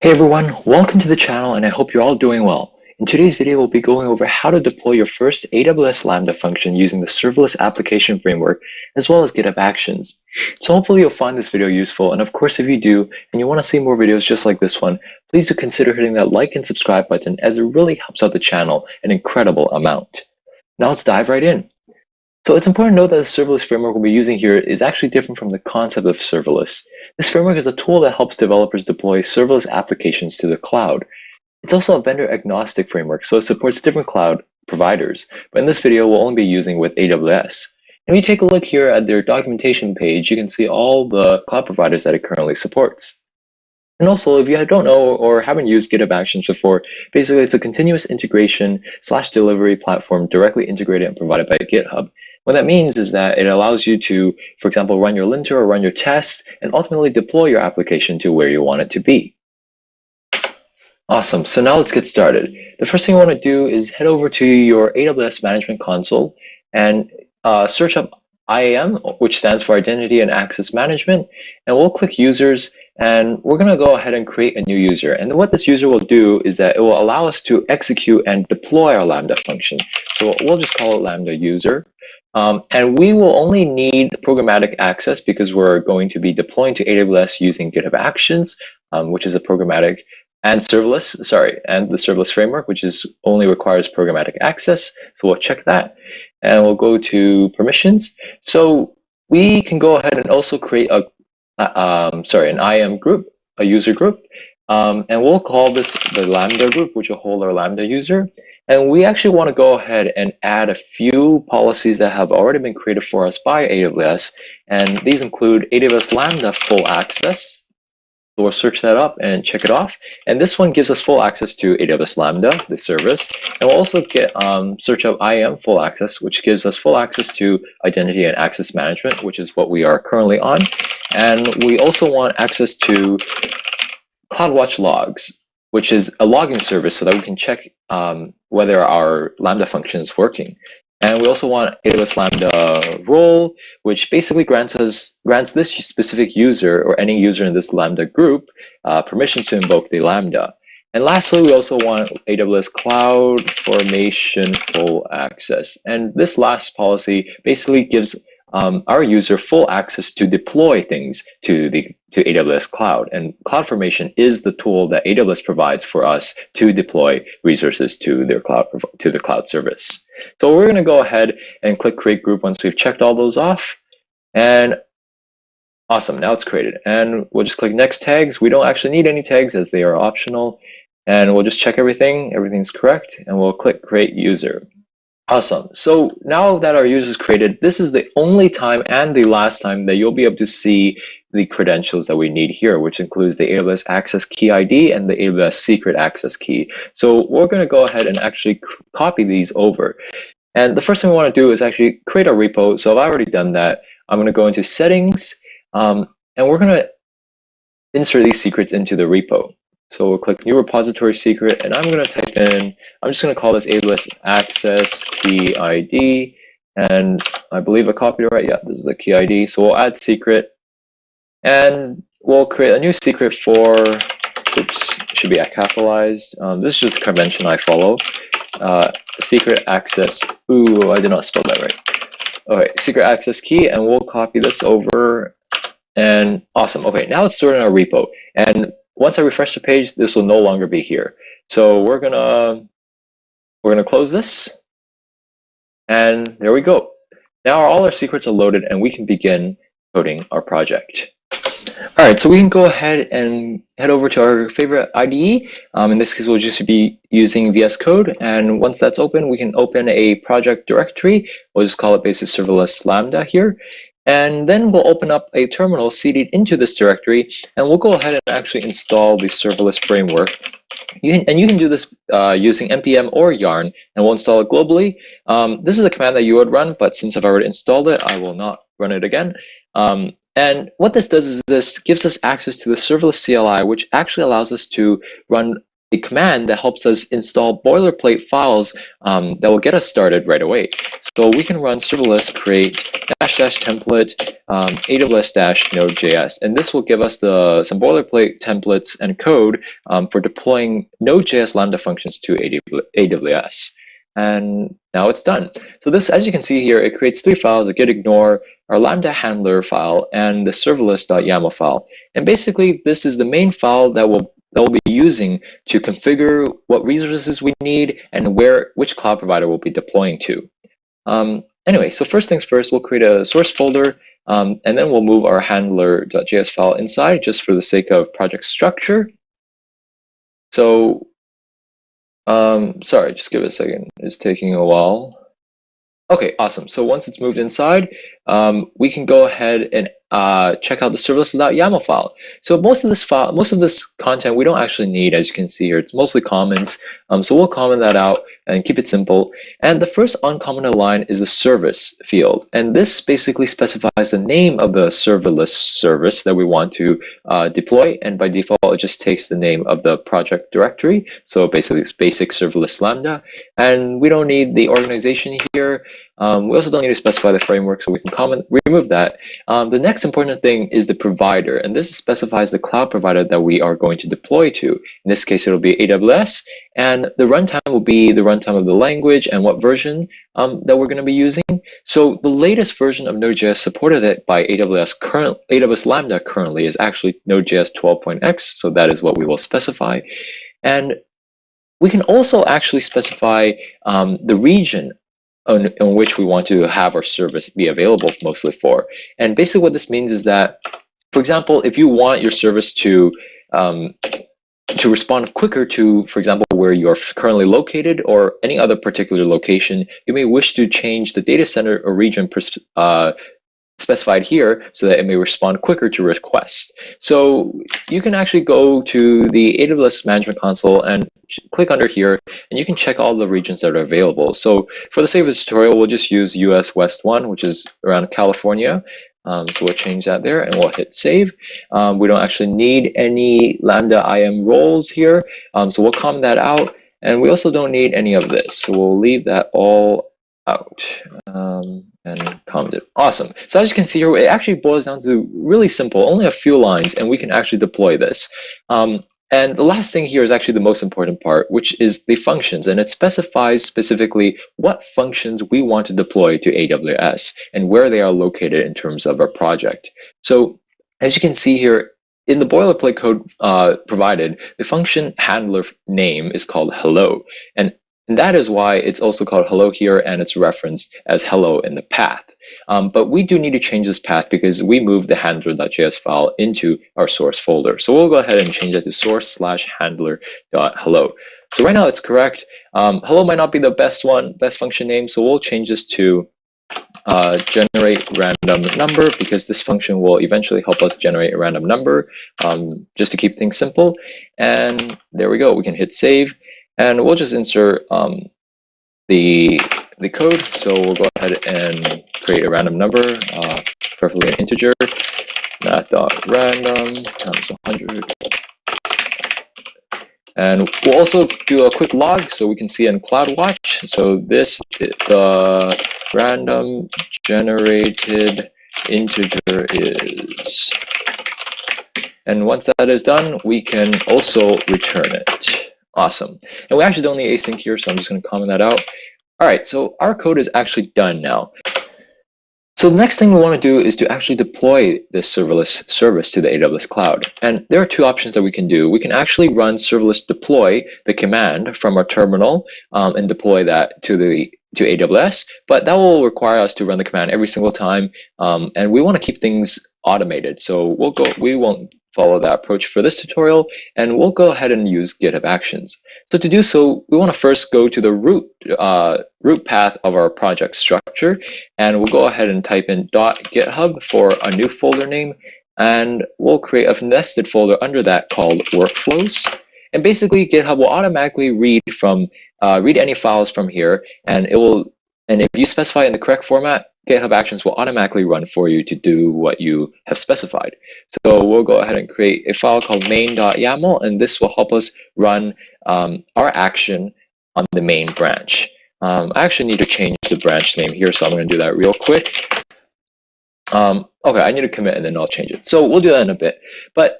Hey everyone, welcome to the channel and I hope you're all doing well. In today's video, we'll be going over how to deploy your first AWS Lambda function using the Serverless Application Framework, as well as GitHub Actions. So hopefully you'll find this video useful, and of course if you do, and you want to see more videos just like this one, please do consider hitting that like and subscribe button as it really helps out the channel an incredible amount. Now let's dive right in. So it's important to note that the serverless framework we'll be using here is actually different from the concept of serverless. This framework is a tool that helps developers deploy serverless applications to the cloud. It's also a vendor-agnostic framework, so it supports different cloud providers. But in this video, we'll only be using with AWS. And if you take a look here at their documentation page, you can see all the cloud providers that it currently supports. And also, if you don't know or haven't used GitHub Actions before, basically it's a continuous integration / delivery platform directly integrated and provided by GitHub. What that means is that it allows you to, for example, run your linter or run your test and ultimately deploy your application to where you want it to be. Awesome, so now let's get started. The first thing you want to do is head over to your AWS Management Console and search up IAM, which stands for Identity and Access Management, and we'll click Users, and we're going to go ahead and create a new user. And what this user will do is that it will allow us to execute and deploy our Lambda function. So we'll just call it Lambda User. And we will only need programmatic access because we're going to be deploying to AWS using GitHub Actions, which is a programmatic, and the serverless framework, which only requires programmatic access. So we'll check that, and we'll go to permissions. So we can go ahead and also create an IAM group, a user group, and we'll call this the Lambda group, which will hold our Lambda user. And we actually want to go ahead and add a few policies that have already been created for us by AWS. And these include AWS Lambda full access. So we'll search that up and check it off. And this one gives us full access to AWS Lambda, the service. And we'll also get search up IAM full access, which gives us full access to identity and access management, which is what we are currently on. And we also want access to CloudWatch logs, which is a logging service so that we can check whether our Lambda function is working. And we also want AWS Lambda role, which basically grants this specific user or any user in this Lambda group permissions to invoke the Lambda. And lastly, we also want AWS Cloud Formation full access. And this last policy basically gives our user full access to deploy things to AWS Cloud. And CloudFormation is the tool that AWS provides for us to deploy resources to the cloud service. So we're going to go ahead and click Create Group once we've checked all those off. And awesome, now it's created. And we'll just click Next Tags. We don't actually need any tags as they are optional. And we'll just check everything. Everything's correct. And we'll click Create User. Awesome. So now that our user is created, this is the only time and the last time that you'll be able to see the credentials that we need here, which includes the AWS Access Key ID and the AWS Secret Access Key. So we're going to go ahead and actually copy these over. And the first thing we want to do is actually create a repo. So I've already done that. I'm going to go into Settings, and we're going to insert these secrets into the repo. So we'll click New Repository Secret, and I'm going to type in, I'm just going to call this AWS Access Key ID, and I believe I copied it right. Yeah, this is the key ID. So we'll add secret, and we'll create a new secret for, oops, it should be capitalized. This is just a convention I follow. Secret access, ooh, I did not spell that right. Okay, secret access key, and we'll copy this over, and awesome. Okay, now it's stored in our repo, and once I refresh the page, this will no longer be here. So we're gonna close this, and there we go. Now all our secrets are loaded, and we can begin coding our project. All right, so we can go ahead and head over to our favorite IDE. In this case, we'll just be using VS Code, and once that's open, we can open a project directory. We'll just call it basic serverless Lambda here. And then we'll open up a terminal seeded into this directory, and we'll go ahead and actually install the serverless framework. You can do this using npm or yarn, and we'll install it globally. This is a command that you would run, but since I've already installed it, I will not run it again. And what this does is this gives us access to the serverless CLI, which actually allows us to run a command that helps us install boilerplate files that will get us started right away. So we can run serverless create -- template AWS-Node.js, and this will give us some boilerplate templates and code for deploying Node.js Lambda functions to AWS. And now it's done. So this, as you can see here, it creates 3 files: a git ignore, our Lambda handler file, and the serverless.yml file. And basically, this is the main file that we'll be using to configure what resources we need and which cloud provider we'll be deploying to. Anyway, so first things first, we'll create a source folder, and then we'll move our handler.js file inside just for the sake of project structure. So, sorry, just give it a second. It's taking a while. Okay, awesome. So once it's moved inside, we can go ahead and check out the serverless.yml file. So most of this content we don't actually need, as you can see here. It's mostly comments. So we'll comment that out and keep it simple. And the first uncommented line is the service field. And this basically specifies the name of the serverless service that we want to deploy. And by default, it just takes the name of the project directory. So basically, it's basic serverless Lambda. And we don't need the organization here. We also don't need to specify the framework, so we can remove that. The next important thing is the provider, and this specifies the cloud provider that we are going to deploy to. In this case, it'll be AWS, and the runtime will be the runtime of the language and what version that we're going to be using. So the latest version of Node.js supported by AWS Lambda currently is actually Node.js 12.x, so that is what we will specify. And we can also actually specify the region on which we want to have our service be available mostly for. And basically what this means is that, for example, if you want your service to respond quicker to, for example, where you're currently located or any other particular location, you may wish to change the data center or region specified here so that it may respond quicker to requests. So you can actually go to the AWS Management Console and click under here, and you can check all the regions that are available. So for the sake of the tutorial, we'll just use US West 1, which is around California. So we'll change that there and we'll hit save. We don't actually need any Lambda IAM roles here. So we'll comment that out. And we also don't need any of this. So we'll leave that all out and comment it. Awesome. So as you can see here, it actually boils down to really simple, only a few lines, and we can actually deploy this. And the last thing here is actually the most important part, which is the functions. And it specifies specifically what functions we want to deploy to AWS and where they are located in terms of our project. So as you can see here, in the boilerplate code provided, the function handler name is called hello. And that is why it's also called hello here, and it's referenced as hello in the path. But we do need to change this path because we moved the handler.js file into our source folder. So we'll go ahead and change that to source/handler.hello. So right now it's correct. Hello might not be the best function name, so we'll change this to generate random number, because this function will eventually help us generate a random number, just to keep things simple. And there we go. We can hit save. And we'll just insert the code. So we'll go ahead and create a random number, preferably an integer, math.random times 100. And we'll also do a quick log so we can see in CloudWatch. So this is the random generated integer is. And once that is done, we can also return it. Awesome. And we actually don't need async here, so I'm just going to comment that out. All right, so our code is actually done now. So the next thing we want to do is to actually deploy this serverless service to the AWS cloud. And there are 2 options that we can do. We can actually run serverless deploy, the command from our terminal, and deploy that to AWS, but that will require us to run the command every single time. And we want to keep things automated. So we won't follow that approach for this tutorial, and we'll go ahead and use GitHub Actions. So to do so, we want to first go to the root path of our project structure, and we'll go ahead and type in .github for a new folder name, and we'll create a nested folder under that called workflows. And basically, GitHub will automatically read any files from here, and if you specify in the correct format, GitHub Actions will automatically run for you to do what you have specified. So we'll go ahead and create a file called main.yaml, and this will help us run our action on the main branch. I actually need to change the branch name here, so I'm going to do that real quick. Okay, I need to commit and then I'll change it. So we'll do that in a bit. But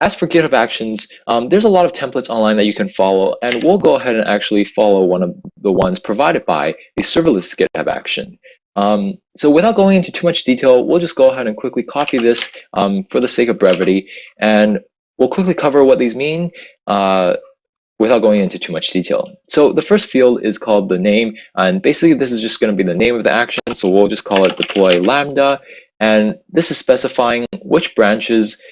as for GitHub Actions, there's a lot of templates online that you can follow, and we'll go ahead and actually follow one of the ones provided by the serverless GitHub action. So without going into too much detail, we'll just go ahead and quickly copy this for the sake of brevity, and we'll quickly cover what these mean without going into too much detail. So the first field is called the name, and basically this is just going to be the name of the action, so we'll just call it deploy Lambda, and this is specifying which branches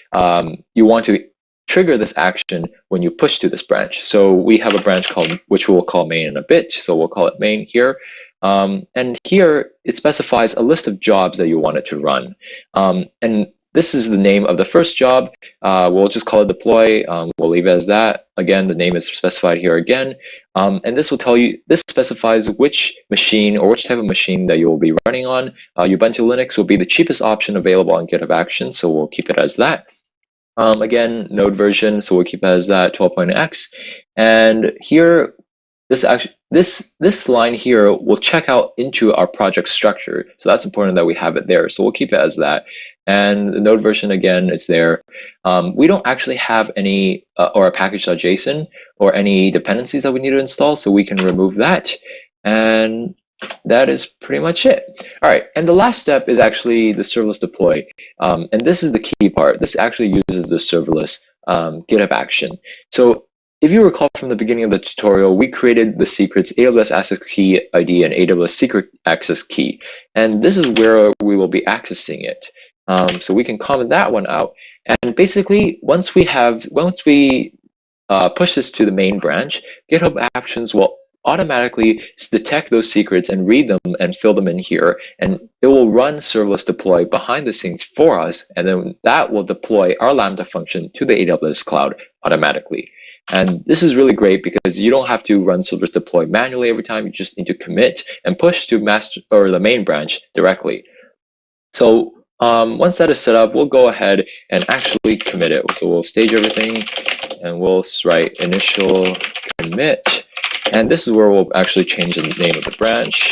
you want to trigger this action when you push to this branch. So we have a branch called, which we'll call main in a bit, so we'll call it main here. And here it specifies a list of jobs that you want it to run. And this is the name of the first job. We'll just call it deploy. We'll leave it as that. Again, the name is specified here again. And this will tell you, this specifies which machine or which type of machine that you will be running on. Ubuntu Linux will be the cheapest option available on GitHub Actions, so we'll keep it as that. Again, node version, so we'll keep it as that, 12.x. And here, this line here will check out into our project structure. So that's important that we have it there. So we'll keep it as that. And the node version, again, it's there. We don't actually have any, or a package.json or any dependencies that we need to install, so we can remove that. And that is pretty much it. All right, and the last step is actually the serverless deploy. And this is the key part. This actually uses the serverless GitHub action. So if you recall from the beginning of the tutorial, we created the secrets AWS access key ID and AWS secret access key. And this is where we will be accessing it. So we can comment that one out. And basically, once we push this to the main branch, GitHub Actions will automatically detect those secrets and read them and fill them in here. And it will run serverless deploy behind the scenes for us. And then that will deploy our Lambda function to the AWS cloud automatically. And this is really great because you don't have to run serverless deploy manually every time. You just need to commit and push to master or the main branch directly. So once that is set up, we'll go ahead and actually commit it. So we'll stage everything and we'll write initial commit. And this is where we'll actually change the name of the branch.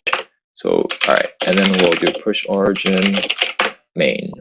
So, all right, and then we'll do push origin main.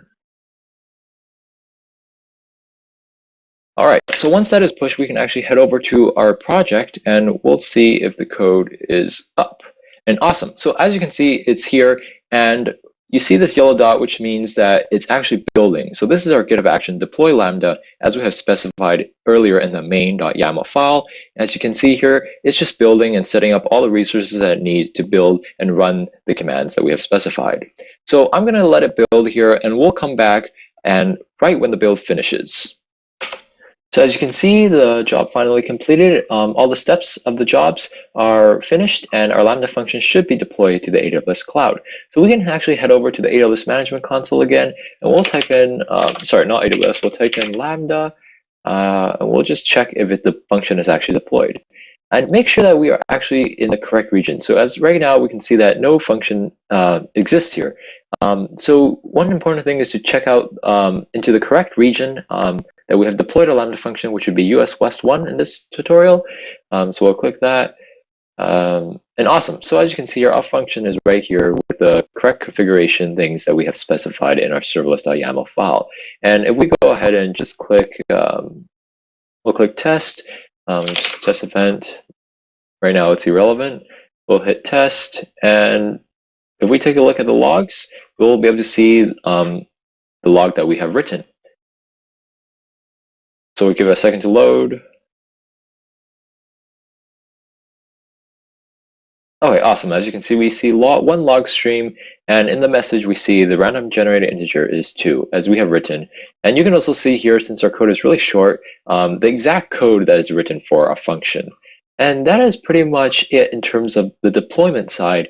All right, so once that is pushed, we can actually head over to our project and we'll see if the code is up. And awesome, so as you can see, it's here and you see this yellow dot, which means that it's actually building. So this is our GitHub action deploy Lambda, as we have specified earlier in the main.yml file. As you can see here, it's just building and setting up all the resources that it needs to build and run the commands that we have specified. So I'm going to let it build here, and we'll come back and right when the build finishes. So as you can see, the job finally completed. All the steps of the jobs are finished and our Lambda function should be deployed to the AWS cloud. So we can actually head over to the AWS Management Console again, and we'll type in, sorry, not AWS, we'll type in Lambda, and we'll just check if the function is actually deployed. And make sure that we are actually in the correct region. So as right now, we can see that no function exists here. So one important thing is to check out into the correct region that we have deployed a Lambda function, which would be US West 1 in this tutorial. So we'll click that. And awesome. So as you can see, our function is right here with the correct configuration things that we have specified in our serverless.yml file. And if we go ahead and just click, we'll click test, test event. Right now it's irrelevant. We'll hit test. And if we take a look at the logs, we'll be able to see the log that we have written. So we give it a second to load. Okay, awesome. As you can see, we see one log stream, and in the message, we see the random generated integer is 2, as we have written. And you can also see here, since our code is really short, the exact code that is written for a function. And that is pretty much it in terms of the deployment side.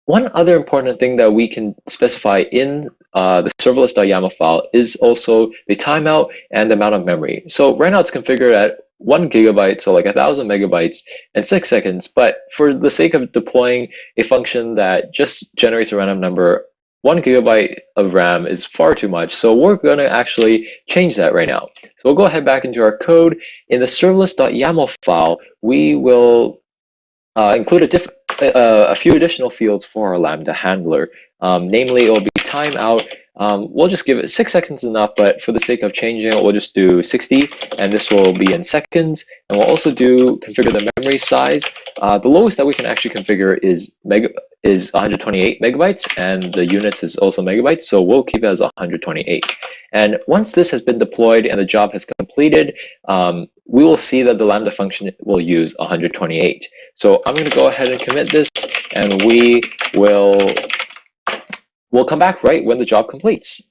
One other important thing that we can specify in the serverless.yml file is also the timeout and the amount of memory. So right now it's configured at 1 gigabyte, so like 1,000 megabytes and 6 seconds. But for the sake of deploying a function that just generates a random number, 1 gigabyte of RAM is far too much. So we're going to actually change that right now. So we'll go ahead back into our code. In the serverless.yml file, we will include a few additional fields for our Lambda handler. Namely, it will be timeout. We'll just give it 6 seconds enough, but for the sake of changing it, we'll just do 60, and this will be in seconds. And we'll also configure the memory size. The lowest that we can actually configure is 128 megabytes, and the units is also megabytes, so we'll keep it as 128. And once this has been deployed and the job has completed, we will see that the Lambda function will use 128. So I'm going to go ahead and commit this, and we'll come back right when the job completes.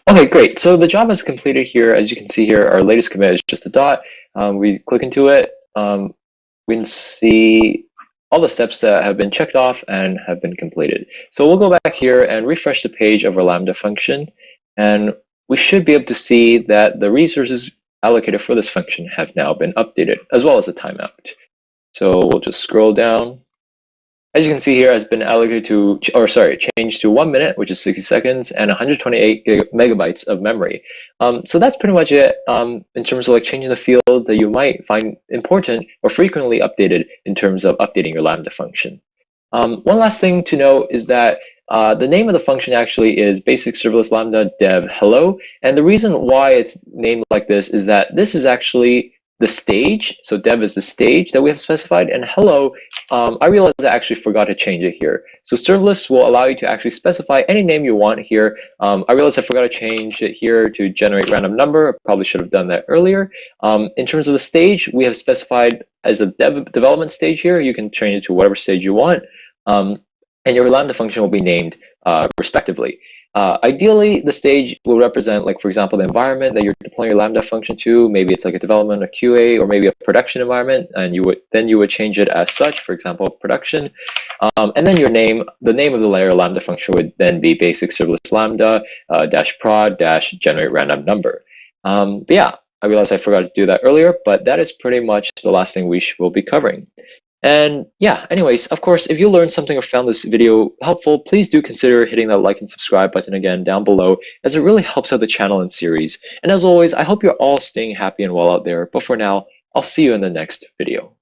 Okay, great. So the job is completed here. As you can see here, our latest commit is just a dot. We click into it. We can see all the steps that have been checked off and have been completed. So we'll go back here and refresh the page of our Lambda function, and we should be able to see that the resources allocated for this function have now been updated, as well as the timeout. So we'll just scroll down. As you can see here, has been allocated changed to 1 minute, which is 60 seconds, and 128 megabytes of memory. So that's pretty much it in terms of like changing the fields that you might find important or frequently updated in terms of updating your Lambda function. One last thing to note is that the name of the function actually is basic serverless lambda dev hello, and the reason why it's named like this is that this is actually the stage. So dev is the stage that we have specified, and hello, I realized I actually forgot to change it here. So serverless will allow you to actually specify any name you want here. I realized I forgot to change it here to generate random number. I probably should have done that earlier. In terms of the stage, we have specified as a development stage here. You can change it to whatever stage you want. And your Lambda function will be named respectively. Ideally, the stage will represent, like, for example, the environment that you're deploying your Lambda function to. Maybe it's like a development, a QA, or maybe a production environment, and you would change it as such, for example, production. And then the name of the layer Lambda function would then be basic serverless lambda -prod -generate random number. But yeah, I realized I forgot to do that earlier, but that is pretty much the last thing we will be covering. And yeah, anyways, of course, if you learned something or found this video helpful, please do consider hitting that like and subscribe button again down below, as it really helps out the channel and series. And as always, I hope you're all staying happy and well out there. But for now, I'll see you in the next video.